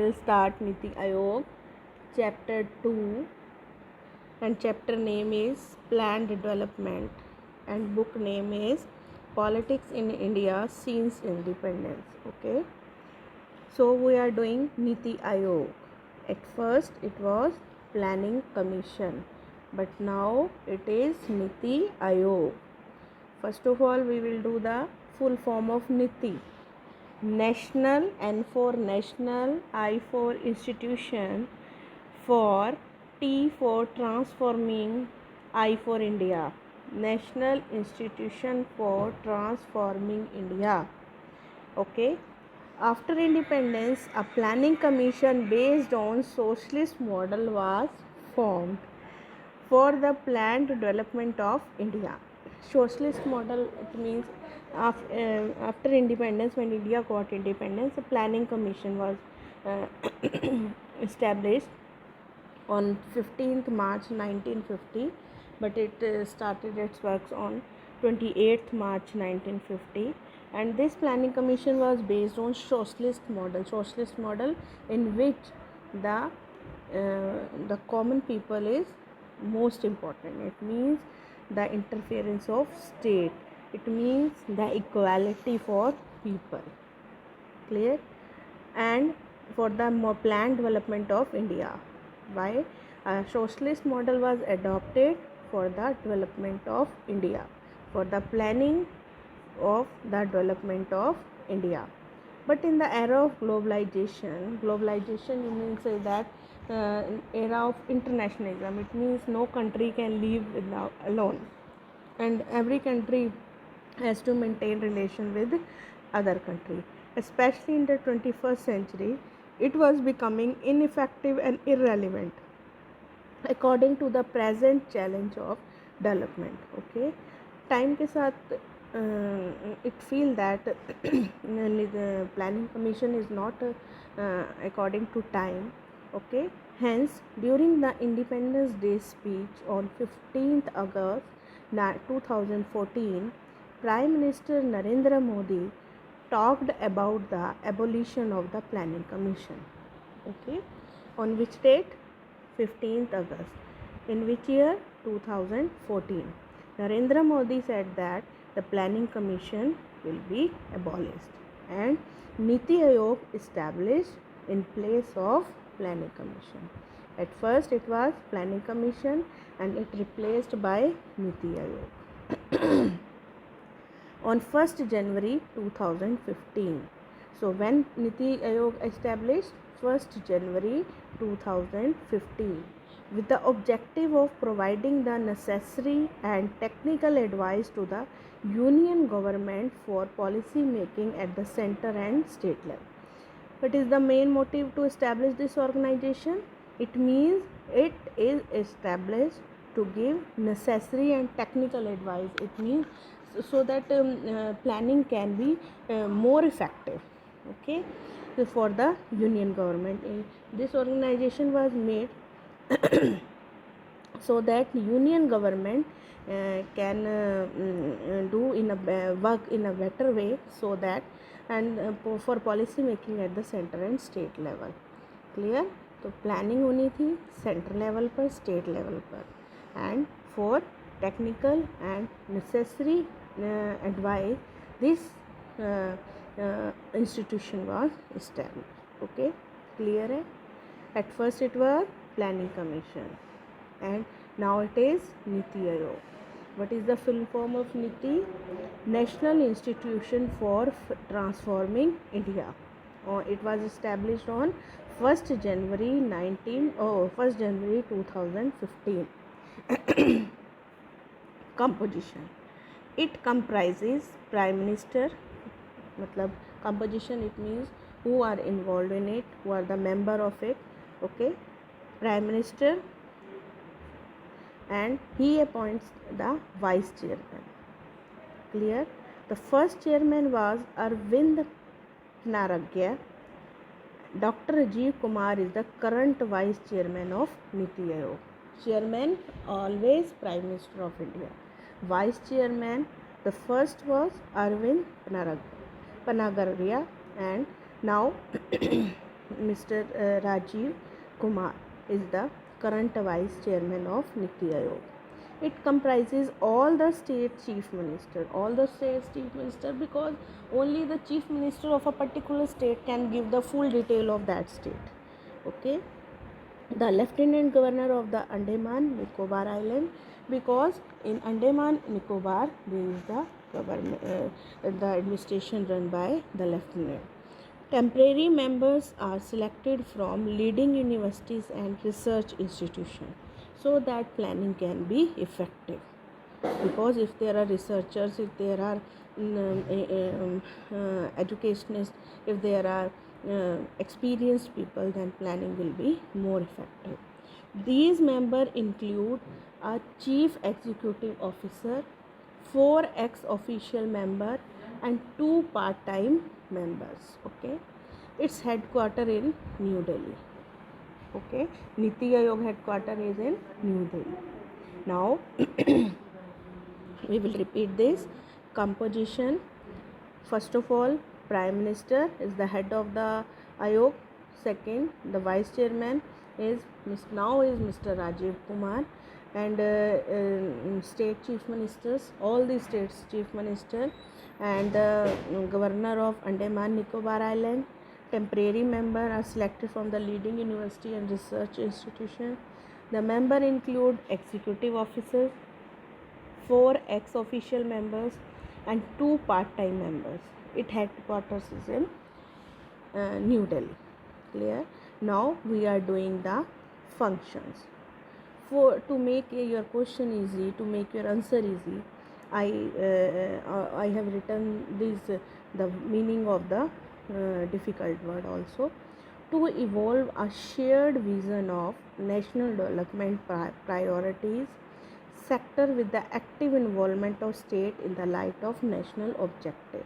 We'll start Niti Aayog, chapter 2, and chapter name is Planned Development, and book name is Politics in India Since Independence. Okay, so we are doing Niti Aayog. At first, it was Planning Commission, but now it is Niti Aayog. First of all, we will do the full form of Niti. National, N for national, I for institution, for T for transforming, I for India. National Institution for Transforming India. Okay. After independence, a planning commission based on socialist model was formed for the planned development of India. Socialist model, it means after independence, when India got independence, a planning commission was established on 15th March 1950, but it started its works on 28th March 1950. And this planning commission was based on socialist model in which the common people is most important. It means the interference of state, it means the equality for people, clear, and for the planned development of India. Why? A socialist model was adopted for the development of India, for the planning of the development of India. But in the era of globalization you mean say that era of internationalism, it means no country can live without alone, and every country has to maintain relation with other country. Especially in the 21st century, it was becoming ineffective and irrelevant according to the present challenge of development. Okay, time के साथ it feel that the planning commission is not according to time. Okay, hence during the Independence Day speech on 15th August 2014, Prime Minister Narendra Modi talked about the abolition of the planning commission. Okay, on which date? 15th August. In which year? 2014. Narendra Modi said that the planning commission will be abolished and Niti Aayog established in place of planning commission. At first it was planning commission and it replaced by Niti Aayog on 1st January 2015. So when Niti Aayog established? 1st January 2015, with the objective of providing the necessary and technical advice to the union government for policy making at the center and state level. What is the main motive to establish this organization? It means it is established to give necessary and technical advice. It means so that planning can be more effective. Okay, so for the union government, this organization was made so that union government can do in a work in a better way, so that and for policy making at the center and state level. Clear? तो planning होनी थी centre level पर, state level पर, and for technical and necessary advice this institution was established. Okay, clear है? At first it was planning commission and now it is Niti Aayog. What is the full form of Niti? National Institution for Transforming India. It was established on 1st January 2015. Composition. It comprises Prime Minister, मतलब composition, it means who are involved in it, who are the member of it. Okay, Prime Minister, and he appoints the vice chairman. Clear? The first chairman was Arvind Knaragya. Dr. Rajiv Kumar is the current vice chairman of Niti Aayog. Chairman always Prime Minister of India. Vice chairman, the first was Arvind Panagarya, and now Mr. Rajiv Kumar is the current vice chairman of Niti Aayog. It comprises all the state chief minister, because only the chief minister of a particular state can give the full detail of that state. Okay, the lieutenant governor of the Andaman Nicobar Island, because in Andaman Nicobar there is the government, the administration run by the lieutenant. Temporary members are selected from leading universities and research institutions so that planning can be effective. Because if there are researchers, if there are educationists, if there are experienced people, then planning will be more effective. These members include a chief executive officer, 4 ex-official members, and 2 part-time members. Okay, its headquarter in New Delhi. Okay, Niti Aayog headquarter is in New Delhi. Now we will repeat this composition. First of all, Prime Minister is the head of the Ayog. Second, the Vice Chairman is Mr. Rajiv Kumar, and State Chief Ministers, all the states Chief Minister, and the Governor of Andaman Nicobar Island. Temporary members are selected from the leading university and research institution. The members include executive officers, 4 ex-official members, and 2 part-time members. Its headquarters is in New Delhi. Clear? Now we are doing the functions. To make your question easy, to make your answer easy, I have written the meaning of the difficult word also. To evolve a shared vision of national development priorities, sector with the active involvement of state in the light of national objective.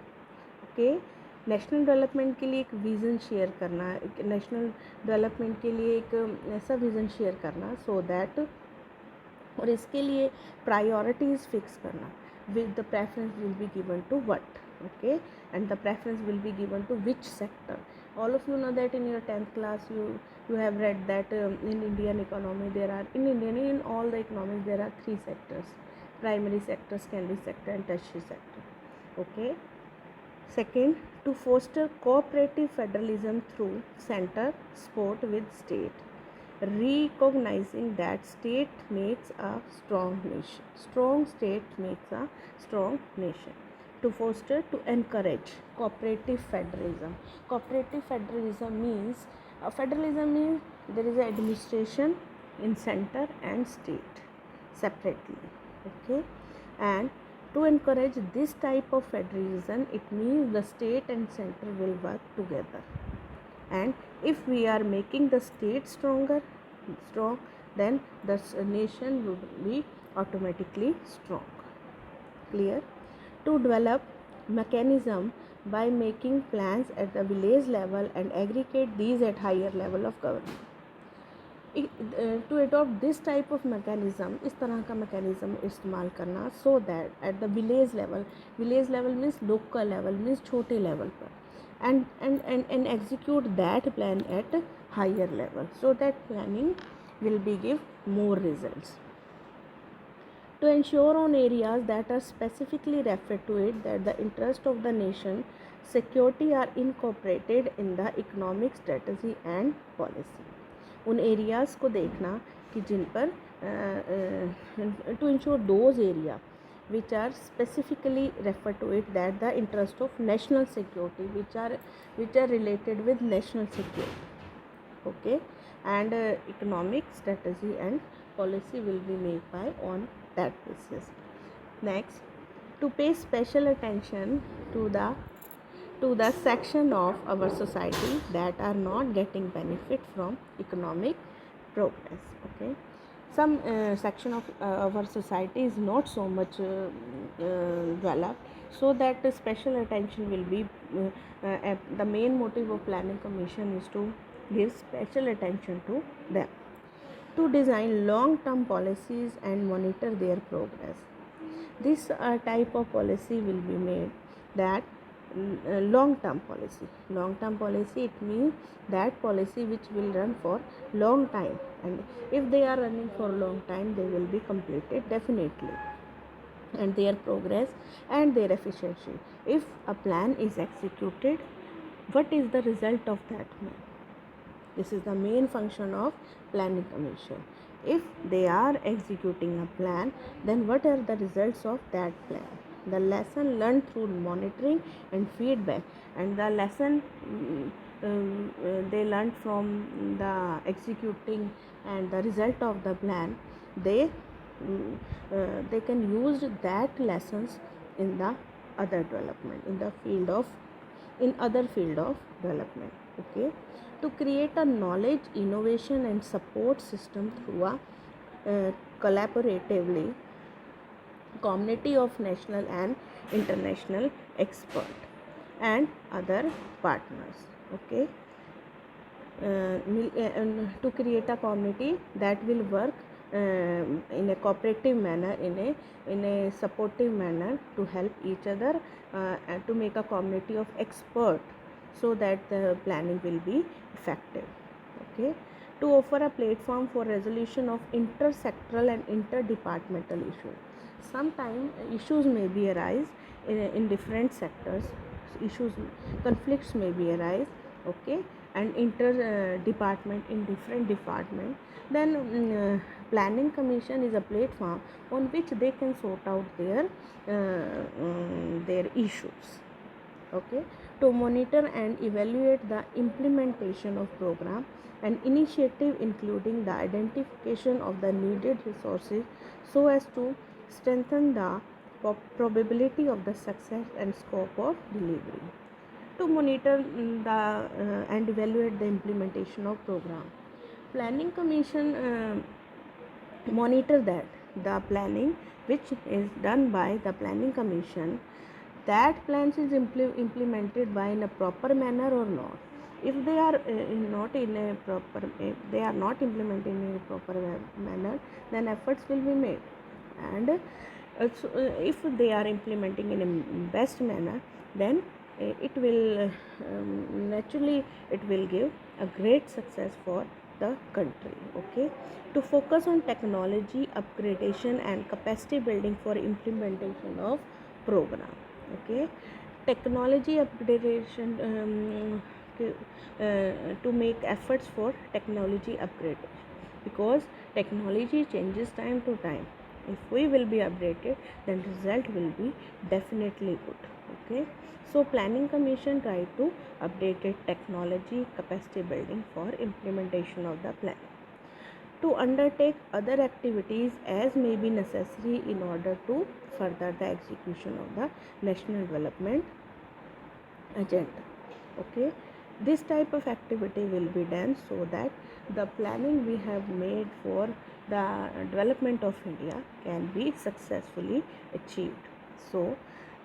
Okay, national development के लिए एक vision share करना, national development के लिए एक ऐसा vision share करना, so that, और इसके लिए प्रायोरिटीज़ फिक्स करना, with the preference will be given to what. Okay, and the preference will be given to which sector. All of you know that in your 10th class you have read that in Indian economy there are, in all the economies there are 3 sectors: primary sector, secondary sector, and tertiary sector. Okay. Second, to foster cooperative federalism through center support with state, recognizing that state makes a strong nation. Strong state makes a strong nation. To foster, to encourage cooperative federalism. Cooperative federalism means there is an administration in center and state separately. Okay, and to encourage this type of federalism, it means the state and center will work together, and if we are making the state strong, then the nation will be automatically strong. Clear? To develop mechanism by making plans at the village level and aggregate these at higher level of government. To adopt this type of mechanism, इस तरह का mechanism इस्तेमाल करना, so that at the village level means local level, means छोटे level पर, and execute that plan at higher level, so that planning will be give more results. To ensure on areas that are specifically referred to it that the interest of the nation security are incorporated in the economic strategy and policy. उन areas को देखना कि जिन पर to ensure those area which are specifically referred to it that the interest of national security, which are related with national security. Okay, and economic strategy and policy will be made by on that basis. Next, to pay special attention to the section of our society that are not getting benefit from economic progress. Okay, some section of our society is not so much developed, so that special attention will be the main motive of planning commission is to give special attention to them. To design long-term policies and monitor their progress. This type of policy will be made that long term policy. Long term policy, it means that policy which will run for long time, and if they are running for long time, they will be completed definitely, and their progress and their efficiency. If a plan is executed, what is the result of that plan? This is the main function of planning commission. If they are executing a plan, then what are the results of that plan? The lesson learned through monitoring and feedback, and the lesson they learned from the executing and the result of the plan, they they can use that lessons in the other development, in other field of development. Okay, to create a knowledge, innovation and support system through a collaboratively community of national and international expert and other partners. Okay, to create a community that will work in a cooperative manner, in a supportive manner, to help each other and to make a community of expert, so that the planning will be effective. Okay, to offer a platform for resolution of intersectoral and interdepartmental issues. Sometimes issues may be arise in different sectors, conflicts may be arise. Okay, and inter department, in different department, then planning commission is a platform on which they can sort out their issues. Okay, to monitor and evaluate the implementation of program and initiative, including the identification of the needed resources, so as to strengthen the probability of the success and scope of delivery. To monitor and evaluate the implementation of program, planning commission monitor that the planning which is done by the planning commission, that plans is implemented by in a proper manner or not. If they are not in a proper, if they are not implemented in a proper manner, then efforts will be made, and if they are implementing in a best manner, then it will naturally it will give a great success for the country. Okay, to focus on technology upgradation and capacity building for implementation of program. Okay, technology upgradation, to make efforts for technology upgradation, because technology changes time to time. If we will be updated, then result will be definitely good. Okay, so planning commission try to updated technology capacity building for implementation of the plan, to undertake other activities as may be necessary in order to further the execution of the national development agenda. Okay, this type of activity will be done so that the planning we have made for the development of India can be successfully achieved. So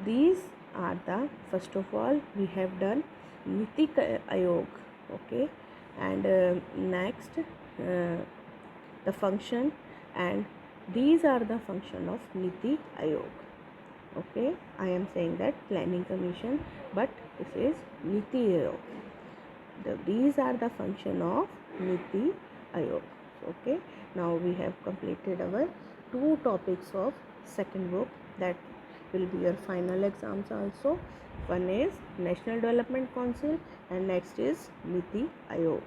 these are the, first of all, we have done Niti Aayog. Okay, and next the function, and these are the function of Niti Aayog. Okay, I am saying that planning commission, but this is Niti Aayog. These are the function of Niti Aayog. Okay, now we have completed our 2 topics of second book, that will be your final exams also. One is National Development Council and next is Niti Aayog.